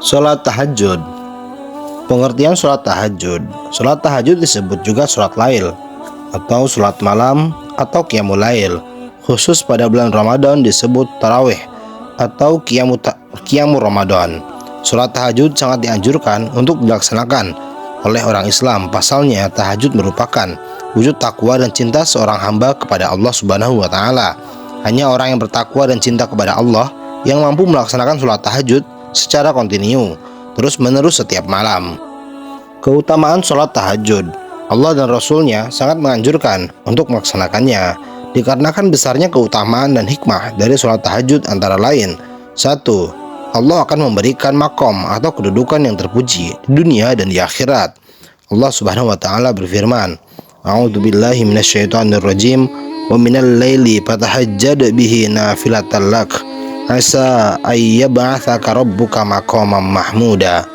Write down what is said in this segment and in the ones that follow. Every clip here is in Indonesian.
Sholat tahajud. Pengertian sholat tahajud. Sholat tahajud disebut juga sholat lail atau sholat malam atau qiyamul lail. Khusus pada bulan Ramadan disebut tarawih atau qiyamul Ramadan. Sholat tahajud sangat dianjurkan untuk dilaksanakan oleh orang Islam. Pasalnya tahajud merupakan wujud takwa dan cinta seorang hamba kepada Allah Subhanahu wa taala. Hanya orang yang bertakwa dan cinta kepada Allah yang mampu melaksanakan sholat tahajud secara kontinu, terus-menerus setiap malam. Keutamaan sholat tahajud. Allah dan Rasul-Nya sangat menganjurkan untuk melaksanakannya, dikarenakan besarnya keutamaan dan hikmah dari sholat tahajud antara lain. 1. Allah akan memberikan makom atau kedudukan yang terpuji di dunia dan di akhirat. Allah Subhanahu wa taala berfirman, A'udzubillahi minasyaitonirrajim, wa minal laili fatahajjad bihi nafilatan lak asa ayyab'atsaka rabbuka maqaman mahmuda.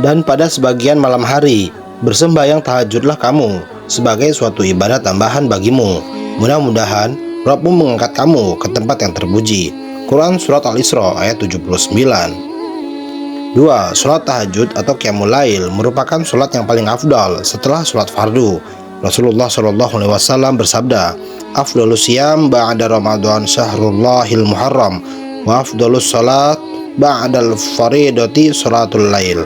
Dan pada sebagian malam hari bersembahyang tahajudlah kamu sebagai suatu ibadah tambahan bagimu. Mudah-mudahan Rabbmu mengangkat kamu ke tempat yang terpuji. Quran Surat Al-Isra ayat 79. 2. Sholat tahajud atau qiyamul lail merupakan sholat yang paling afdal setelah sholat fardu. Rasulullah SAW bersabda, Afdalus siyam ba'da Ramadan syahrullahil muharram wa afdalus sholat ba'dal faridati sholatul lail.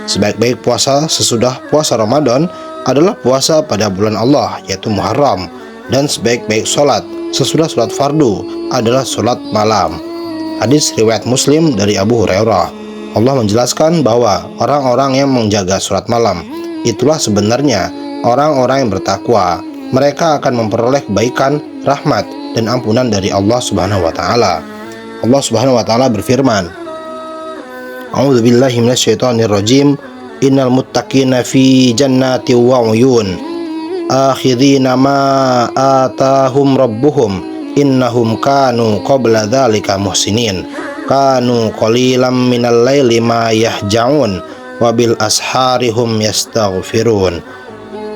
Sebaik-baik puasa sesudah puasa Ramadan adalah puasa pada bulan Allah, yaitu Muharram. Dan sebaik-baik sholat sesudah sholat fardu adalah sholat malam. Hadis riwayat Muslim dari Abu Hurairah. Allah menjelaskan bahwa orang-orang yang menjaga sholat malam itulah sebenarnya orang-orang yang bertakwa. Mereka akan memperoleh kebaikan, rahmat, dan ampunan dari Allah Subhanahu wa taala. Allah Subhanahu wa taala berfirman, A'udzubillahi minasyaitonirrajim, innal muttaqina fi jannati wa uyun akhidhina ma atahum rabbuhum innahum kanu qabla dzalika muhsinin kanu qalilan minal laili ma yahja'un wa bil asharihum yastaghfirun.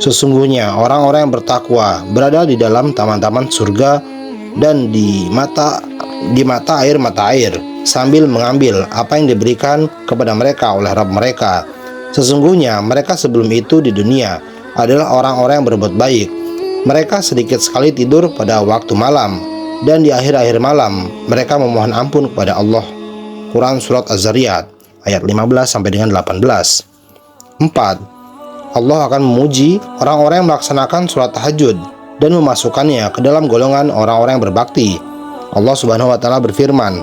Sesungguhnya orang-orang yang bertakwa berada di dalam taman-taman surga dan di mata air mata air sambil mengambil apa yang diberikan kepada mereka oleh Rabb mereka. Sesungguhnya mereka sebelum itu di dunia adalah orang-orang yang berbuat baik. Mereka sedikit sekali tidur pada waktu malam, dan di akhir-akhir malam mereka memohon ampun kepada Allah. Quran Surat Az-Zariyat ayat 15 sampai dengan 18. 4. Allah akan memuji orang-orang yang melaksanakan sholat tahajud dan memasukkannya ke dalam golongan orang-orang yang berbakti. Allah Subhanahu wa taala berfirman,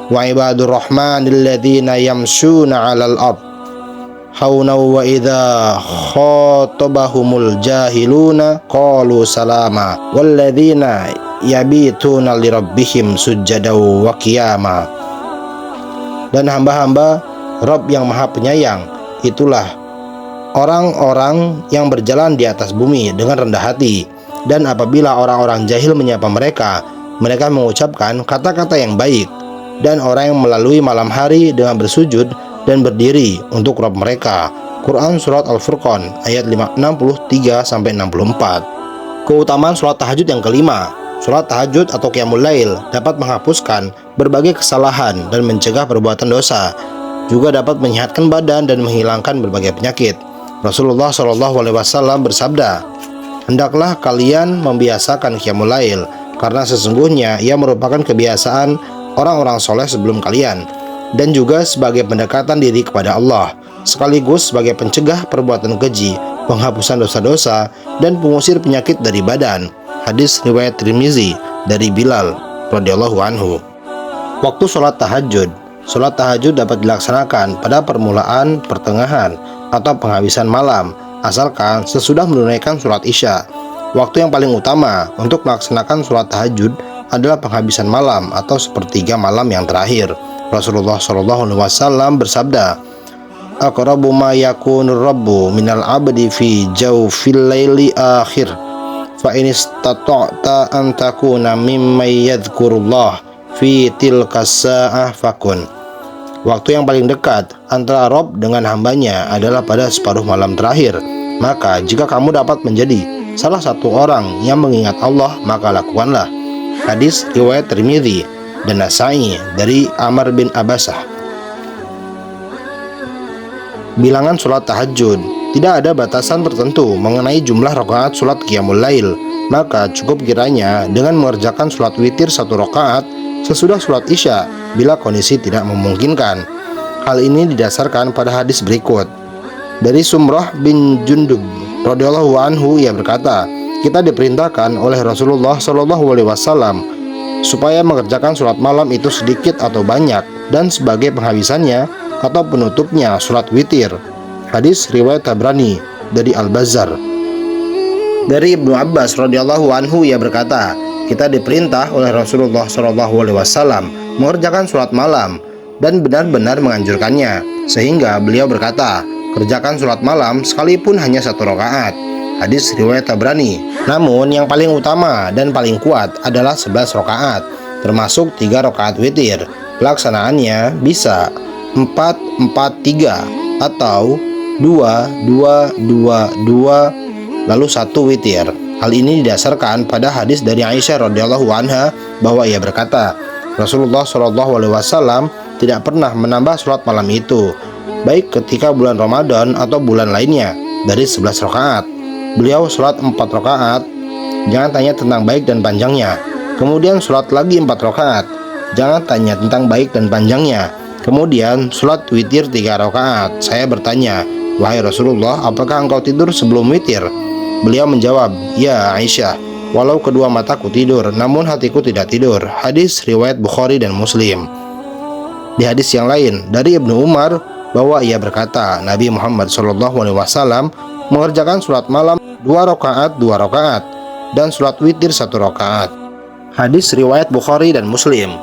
Wa ibadur rahmanil ladzina yamshuna 'alal ard hauna wa idza khatabahumul jahiluna qalu salama walladzina yabituna lirabbihim sujada wa qiyama. Dan hamba-hamba Rabb yang Maha Penyayang itulah orang-orang yang berjalan di atas bumi dengan rendah hati, dan apabila orang-orang jahil menyapa mereka, mereka mengucapkan kata-kata yang baik. Dan orang yang melalui malam hari dengan bersujud dan berdiri untuk Rabb mereka. Quran Surat Al-Furqan ayat 63 sampai 64. Keutamaan sholat tahajud yang kelima. Sholat tahajud atau qiyamul lail dapat menghapuskan berbagai kesalahan dan mencegah perbuatan dosa. Juga dapat menyehatkan badan dan menghilangkan berbagai penyakit. Rasulullah SAW bersabda, Hendaklah kalian membiasakan qiyamul lail, karena sesungguhnya ia merupakan kebiasaan orang-orang soleh sebelum kalian, dan juga sebagai pendekatan diri kepada Allah, sekaligus sebagai pencegah perbuatan keji, penghapusan dosa-dosa, dan pengusir penyakit dari badan. Hadis riwayat Tirmizi dari Bilal radhiyallahu anhu. Waktu sholat tahajud. Sholat tahajud dapat dilaksanakan pada permulaan, pertengahan, atau penghabisan malam, asalkan sesudah menunaikan sholat isya. Waktu yang paling utama untuk melaksanakan sholat tahajud adalah penghabisan malam atau sepertiga malam yang terakhir. Rasulullah SAW bersabda, Aqrabu ma yakunur rabbu minal abdi fi jawfil laili akhir fa in istata'ta an takuna mimman yadhkurullah fi tilka sa'ah fakun. Waktu yang paling dekat antara Rabb dengan hambanya adalah pada separuh malam terakhir. Maka jika kamu dapat menjadi salah satu orang yang mengingat Allah, maka lakukanlah. Hadis riwayat Tirmizi dan Nasa'i dari Amr bin Abbasah. Bilangan sholat tahajud. Tidak ada batasan tertentu mengenai jumlah rakaat sholat qiyamul lail. Maka cukup kiranya dengan mengerjakan sholat witir 1 rakaat sesudah sholat isya bila kondisi tidak memungkinkan. Hal ini didasarkan pada hadis berikut. Dari Sumrah bin Jundub radhiyallahu anhu, ia berkata, kita diperintahkan oleh Rasulullah SAW supaya mengerjakan sholat malam itu sedikit atau banyak, dan sebagai penghabisannya atau penutupnya sholat witir. Hadis riwayat Tabrani dari Al-Bazzar. Dari Ibnu Abbas radhiyallahu anhu, ia berkata, kita diperintah oleh Rasulullah SAW mengerjakan sholat malam dan benar-benar menganjurkannya, sehingga beliau berkata, kerjakan sholat malam sekalipun hanya 1 rakaat. Hadis riwayat Tabrani. Namun yang paling utama dan paling kuat adalah 11 rakaat, termasuk 3 rakaat witir. Pelaksanaannya bisa 4-4-3 atau 2-2-2-2 lalu 1 witir. Hal ini didasarkan pada hadis dari Aisyah radhiyallahu anha bahwa ia berkata, Rasulullah SAW tidak pernah menambah sholat malam itu, baik ketika bulan Ramadan atau bulan lainnya, dari 11 rakaat. Beliau sholat 4 rakaat, jangan tanya tentang baik dan panjangnya. Kemudian sholat lagi 4 rakaat, jangan tanya tentang baik dan panjangnya. Kemudian sholat witir 3 rakaat. Saya bertanya, wahai Rasulullah, apakah engkau tidur sebelum witir? Beliau menjawab, ya Aisyah, walau kedua mataku tidur, namun hatiku tidak tidur. Hadis riwayat Bukhari dan Muslim. Di hadis yang lain dari Ibnu Umar bahwa ia berkata, Nabi Muhammad SAW mengerjakan sholat malam 2 rakaat dan sholat witir 1 rakaat. Hadis riwayat Bukhari dan Muslim.